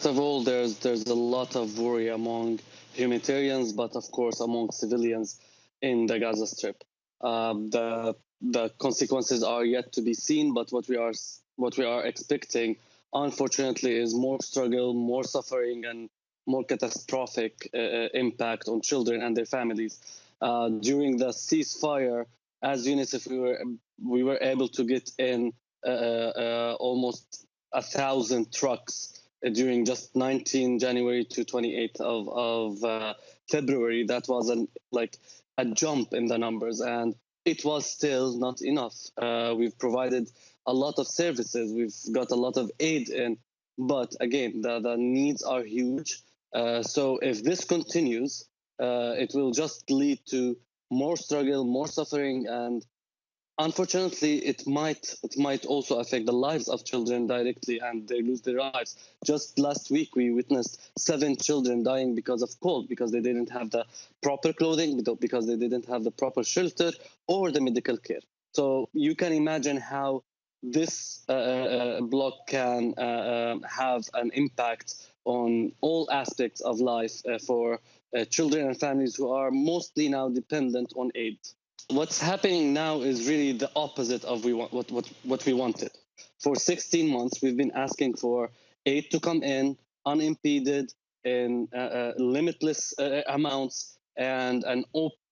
First of all, there's a lot of worry among humanitarians, but of course among civilians in the Gaza Strip. The consequences are yet to be seen, but what we are expecting, unfortunately, is more struggle, more suffering, and more catastrophic impact on children and their families. During the ceasefire, as UNICEF, we were able to get in almost 1,000 trucks during just 19 January to 28th of February. That was a jump in the numbers, and it was still not enough. We've provided a lot of services. We've got a lot of aid in, but again, the needs are huge. So if this continues, it will just lead to more struggle, more suffering, and unfortunately, it might also affect the lives of children directly, and they lose their lives. Just last week, we witnessed 7 children dying because of cold, because they didn't have the proper clothing, because they didn't have the proper shelter or the medical care. So you can imagine how this block can have an impact on all aspects of life for children and families who are mostly now dependent on aid. What's happening now is really the opposite of what we wanted. For 16 months, we've been asking for aid to come in unimpeded in limitless amounts and an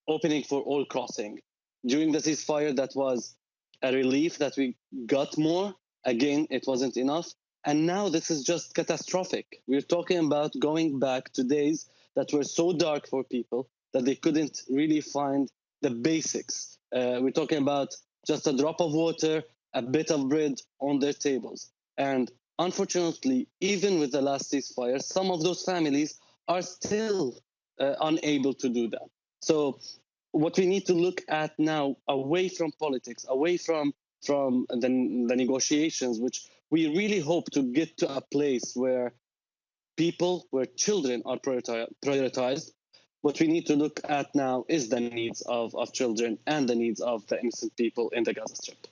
opening for all crossing. During the ceasefire, that was a relief that we got more. Again, it wasn't enough. And now this is just catastrophic. We're talking about going back to days that were so dark for people that they couldn't really find the basics. We're talking about just a drop of water, a bit of bread on their tables. And unfortunately, even with the last ceasefire, some of those families are still unable to do that. So what we need to look at now, away from politics, away from the negotiations, which we really hope to get to a place where children are prioritized. What we need to look at now is the needs of children and the needs of the innocent people in the Gaza Strip.